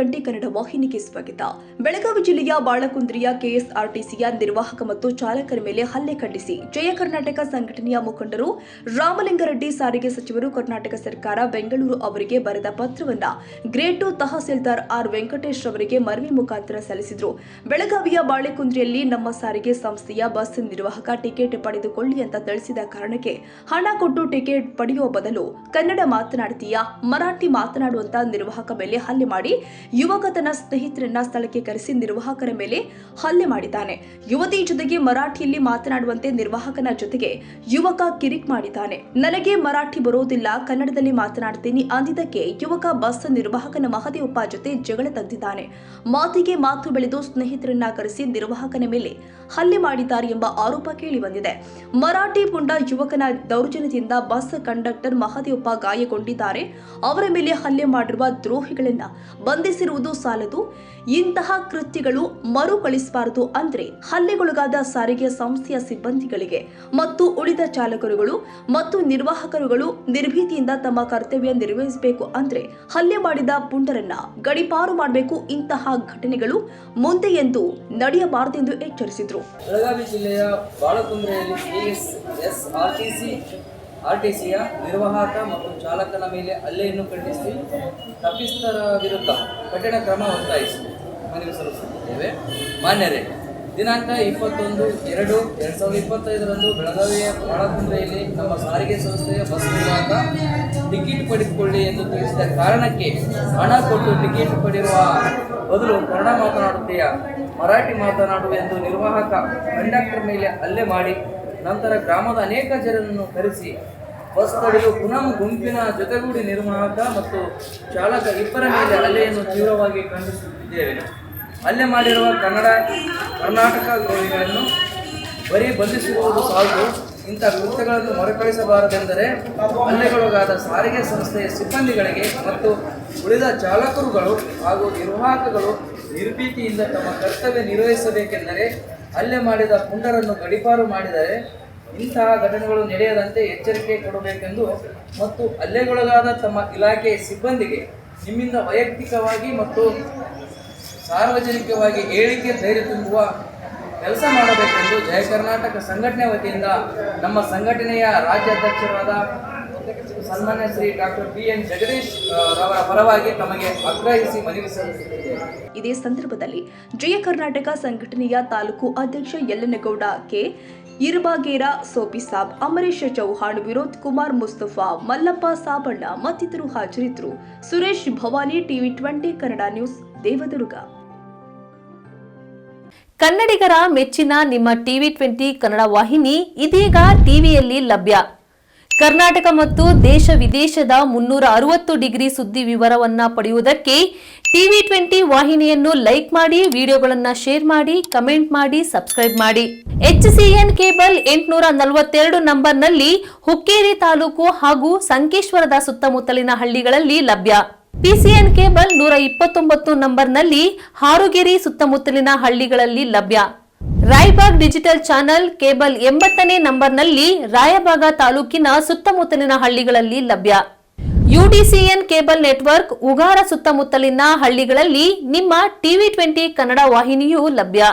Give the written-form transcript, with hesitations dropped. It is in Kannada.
ಟಿವಿ20 ಕನ್ನಡ ವಾಹಿನಿಗೆ ಸ್ವಾಗತ. ಬೆಳಗಾವಿ ಜಿಲ್ಲೆಯ ಬಾಳಕುಂದ್ರಿಯ ಕೆಎಸ್ಆರ್ಟಿಸಿಯ ನಿರ್ವಾಹಕ ಮತ್ತು ಚಾಲಕರ ಮೇಲೆ ಹಲ್ಲೆ ಖಂಡಿಸಿ ಜಯ ಕರ್ನಾಟಕ ಸಂಘಟನೆಯ ಮುಖಂಡರು ರಾಮಲಿಂಗಾರೆಡ್ಡಿ ಸಾರಿಗೆ ಸಚಿವರು ಕರ್ನಾಟಕ ಸರ್ಕಾರ ಬೆಂಗಳೂರು ಅವರಿಗೆ ಬರೆದ ಪತ್ರವನ್ನ ಗ್ರೇಡ್ 2 ತಹಸೀಲ್ದಾರ್ ಆರ್ ವೆಂಕಟೇಶ್ ಅವರಿಗೆ ಮನವಿ ಮುಖಾಂತರ ಸಲ್ಲಿಸಿದರು. ಬೆಳಗಾವಿಯ ಬಾಳೆಕುಂದ್ರಿಯಲ್ಲಿ ನಮ್ಮ ಸಾರಿಗೆ ಸಂಸ್ಥೆಯ ಬಸ್ ನಿರ್ವಾಹಕ ಟಿಕೆಟ್ ಪಡೆದುಕೊಳ್ಳಿ ಅಂತ ತಿಳಿಸಿದ ಕಾರಣಕ್ಕೆ ಹಣ ಕೊಟ್ಟು ಟಿಕೆಟ್ ಪಡೆಯುವ ಬದಲು ಕನ್ನಡ ಮಾತನಾಡ್ತೀಯಾ, ಮರಾಠಿ ಮಾತನಾಡುವಂತ ನಿರ್ವಾಹಕ ಮೇಲೆ ಹಲ್ಲೆ ಮಾಡಿ ಯುವಕ ತನ್ನ ಸ್ನೇಹಿತರನ್ನ ಸ್ಥಳಕ್ಕೆ ಕರೆಸಿ ನಿರ್ವಾಹಕರ ಮೇಲೆ ಹಲ್ಲೆ ಮಾಡಿದ್ದಾನೆ. ಯುವತಿ ಜೊತೆಗೆ ಮರಾಠಿಯಲ್ಲಿ ಮಾತನಾಡುವಂತೆ ನಿರ್ವಾಹಕನ ಜೊತೆಗೆ ಯುವಕ ಕಿರಿಕ್ ಮಾಡಿದ್ದಾನೆ. ನನಗೆ ಮರಾಠಿ ಬರೋದಿಲ್ಲ, ಕನ್ನಡದಲ್ಲಿ ಮಾತನಾಡ್ತೀನಿ ಅಂದಿದ್ದಕ್ಕೆ ಯುವಕ ಬಸ್ ನಿರ್ವಾಹಕನ ಮಹದೇವಪ್ಪ ಜೊತೆ ಜಗಳ ತೆಗೆದಿದ್ದಾನೆ. ಮಾತಿಗೆ ಮಾತು ಬೆಳೆದು ಸ್ನೇಹಿತರನ್ನ ಕರೆಸಿ ನಿರ್ವಾಹಕನ ಮೇಲೆ ಹಲ್ಲೆ ಮಾಡಿದ್ದಾರೆ ಎಂಬ ಆರೋಪ ಕೇಳಿ ಬಂದಿದೆ. ಮರಾಠಿ ಪುಂಡ ಯುವಕನ ದೌರ್ಜನ್ಯದಿಂದ ಬಸ್ ಕಂಡಕ್ಟರ್ ಮಹದೇವಪ್ಪ ಗಾಯಗೊಂಡಿದ್ದಾರೆ. ಅವರ ಮೇಲೆ ಹಲ್ಲೆ ಮಾಡಿರುವ ದ್ರೋಹಿಗಳನ್ನ ಬಂಧಿಸಿರುವುದು ಸಾಲದು, ಇಂತಹ ಕೃತ್ಯಗಳು ಮರುಕಳಿಸಬಾರದು ಅಂದ್ರೆ ಹಲ್ಲೆಗೊಳಗಾದ ಸಾರಿಗೆ ಸಂಸ್ಥೆಯ ಸಿಬ್ಬಂದಿಗಳಿಗೆ ಮತ್ತು ಉಳಿದ ಚಾಲಕರುಗಳು ಮತ್ತು ನಿರ್ವಾಹಕರುಗಳು ನಿರ್ಭೀತಿಯಿಂದ ತಮ್ಮ ಕರ್ತವ್ಯ ನಿರ್ವಹಿಸಬೇಕು ಅಂದ್ರೆ ಹಲ್ಲೆ ಮಾಡಿದ ಪುಂಡರನ್ನ ಗಡೀಪಾರು ಮಾಡಬೇಕು. ಇಂತಹ ಘಟನೆಗಳು ಮುಂದೆ ಎಂದು ನಡೆಯಬಾರದೆಂದು ಎಚ್ಚರಿಸಿದರು. ಬೆಳಗಾವಿ ಜಿಲ್ಲೆಯ ಬಾಳಕುಂದ್ರೆಯಲ್ಲಿ ಆರ್ಟಿಸಿಯ ನಿರ್ವಾಹಕ ಮತ್ತು ಚಾಲಕನ ಮೇಲೆ ಹಲ್ಲೆಯನ್ನು ಖಂಡಿಸಿ ತಪ್ಪಿಸ್ಥರ ವಿರುದ್ಧ ಕಠಿಣ ಕ್ರಮ ಒತ್ತಾಯಿಸಿ ಮನವಿ ಸಲ್ಲಿಸುತ್ತಿದ್ದೇವೆ. ಮಾನ್ಯರೇ, ದಿನಾಂಕ 21/2/2025 ಬೆಳಗಾವಿಯ ಬಾಳಕುಂದ್ರೆಯಲ್ಲಿ ನಮ್ಮ ಸಾರಿಗೆ ಸಂಸ್ಥೆಯ ಬಸ್ ನಿರ್ವಾಹಕ ಟಿಕೆಟ್ ಪಡೆದುಕೊಳ್ಳಿ ಎಂದು ತಿಳಿಸಿದ ಕಾರಣಕ್ಕೆ ಹಣ ಕೊಟ್ಟು ಟಿಕೆಟ್ ಪಡೆಯುವ ಬದಲು ಕನ್ನಡ ಮಾತನಾಡುತ್ತೀಯಾ, ಮರಾಠಿ ಮಾತನಾಡು ಎಂದು ನಿರ್ವಾಹಕ ಕಂಡಕ್ಟರ್ ಮೇಲೆ ಹಲ್ಲೆ ಮಾಡಿ ನಂತರ ಗ್ರಾಮದ ಅನೇಕ ಜನರನ್ನು ಕರೆಸಿ ಬಸ್ ತಡೆದು ಪುನಃ ಗುಂಪಿನ ಜೊತೆಗೂಡಿ ನಿರ್ವಾಹಕ ಮತ್ತು ಚಾಲಕ ಇಬ್ಬರ ಮೇಲೆ ಹಲ್ಲೆಯನ್ನು ತೀವ್ರವಾಗಿ ಖಂಡಿಸುತ್ತಿದ್ದೇವೆ. ಹಲ್ಲೆ ಮಾಡಿರುವ ಕರ್ನಾಟಕ ದ್ರೋಹಿಗಳನ್ನು ಬರೀ ಬಂಧಿಸಿರುವುದು ಸಾಲದು, ಇಂಥ ಕೃತ್ಯಗಳನ್ನು ಮರುಕಳಿಸಬಾರದೆಂದರೆ ಹಲ್ಲೆಗೊಳಗಾದ ಸಾರಿಗೆ ಸಂಸ್ಥೆಯ ಸಿಬ್ಬಂದಿಗಳಿಗೆ ಮತ್ತು ಉಳಿದ ಚಾಲಕರುಗಳು ಹಾಗೂ ನಿರ್ವಾಹಕಗಳು ನಿರ್ಭೀತಿಯಿಂದ ತಮ್ಮ ಕರ್ತವ್ಯ ನಿರ್ವಹಿಸಬೇಕೆಂದರೆ ಹಲ್ಲೆ ಮಾಡಿದ ಪುಂಡರನ್ನು ಗಡೀಪಾರು ಮಾಡಿದರೆ ಇಂತಹ ಘಟನೆಗಳು ನಡೆಯದಂತೆ ಎಚ್ಚರಿಕೆ ಕೊಡಬೇಕೆಂದು ಮತ್ತು ಹಲ್ಲೆಗೊಳಗಾದ ತಮ್ಮ ಇಲಾಖೆಯ ಸಿಬ್ಬಂದಿಗೆ ನಿಮ್ಮಿಂದ ವೈಯಕ್ತಿಕವಾಗಿ ಮತ್ತು ಸಾರ್ವಜನಿಕವಾಗಿ ಹೇಳಿಕೆ ಧೈರ್ಯ ತುಂಬುವ ಕೆಲಸ ಮಾಡಬೇಕೆಂದು ಜಯ ಕರ್ನಾಟಕ ಸಂಘಟನೆ ವತಿಯಿಂದ ನಮ್ಮ ಸಂಘಟನೆಯ ರಾಜ್ಯಾಧ್ಯಕ್ಷರಾದ ಸನ್ಮಾನ್ಯ ಶ್ರೀ ಡಾಕ್ಟರ್ BN ಜಗದೀಶ್ ರವರ ಪರವಾಗಿ ತಮಗೆ ಆಗ್ರಹಿಸಿ ಮನವಿ ಸಲ್ಲಿಸುತ್ತಿದ್ದೇವೆ. ಇದೇ ಸಂದರ್ಭದಲ್ಲಿ ಜಯ ಕರ್ನಾಟಕ ಸಂಘಟನೆಯ ತಾಲೂಕು ಅಧ್ಯಕ್ಷ ಯಲ್ಲನಗೌಡ ಕೆ, ಇರ್ಬಾಗೇರ ಸೋಪಿ ಸಾಬ್, ಅಮರೇಶ್ ಚೌಹಾಣ್, ವಿನೋದ್ ಕುಮಾರ್, ಮುಸ್ತಫಾ, ಮಲ್ಲಪ್ಪ ಸಾಬಣ್ಣ ಮತ್ತಿತರರು ಹಾಜರಿದ್ದರು. ಸುರೇಶ್ ಭವಾನಿ, ಟಿವಿ20 ಕನ್ನಡ ನ್ಯೂಸ್, ದೇವದುರ್ಗ. ಕನ್ನಡಿಗರ ಮೆಚ್ಚಿನ ನಿಮ್ಮ ಟಿವಿ20 ಕನ್ನಡ ವಾಹಿನಿ ಇದೀಗ ಟಿವಿಯಲ್ಲಿ ಲಭ್ಯ. ಕರ್ನಾಟಕ ಮತ್ತು ದೇಶ ವಿದೇಶದ 360 ಡಿಗ್ರಿ ಸುದ್ದಿ ವಿವರವನ್ನ ಪಡೆಯುವುದಕ್ಕೆ ಟಿವಿ20 ವಾಹಿನಿಯನ್ನು ಲೈಕ್ ಮಾಡಿ, ವಿಡಿಯೋಗಳನ್ನು ಶೇರ್ ಮಾಡಿ, ಕಮೆಂಟ್ ಮಾಡಿ, ಸಬ್ಸ್ಕ್ರೈಬ್ ಮಾಡಿ. HCN ಕೇಬಲ್ 842 ನಂಬರ್ನಲ್ಲಿ ಹುಕ್ಕೇರಿ ತಾಲೂಕು ಹಾಗೂ ಸಂಕೇಶ್ವರದ ಸುತ್ತಮುತ್ತಲಿನ ಹಳ್ಳಿಗಳಲ್ಲಿ ಲಭ್ಯ. PCN ಕೇಬಲ್ 129 ನಂಬರ್ನಲ್ಲಿ ಹಾರುಗೆರೆ ಸುತ್ತಮುತ್ತಲಿನ ಹಳ್ಳಿಗಳಲ್ಲಿ ಲಭ್ಯ. ರಾಯಬಾಗ್ ಡಿಜಿಟಲ್ ಚಾನೆಲ್ ಕೇಬಲ್ 80ನೇ ನಂಬರ್ನಲ್ಲಿ ರಾಯಬಾಗ ತಾಲೂಕಿನ ಸುತ್ತಮುತ್ತಲಿನ ಹಳ್ಳಿಗಳಲ್ಲಿ ಲಭ್ಯ. UDCN ಕೇಬಲ್ ನೆಟ್ವರ್ಕ್ ಉಗಾರ ಸುತ್ತಮುತ್ತಲಿನ ಹಳ್ಳಿಗಳಲ್ಲಿ ನಿಮ್ಮ ಟಿವಿ20 ಕನ್ನಡ ವಾಹಿನಿಯೂ ಲಭ್ಯ.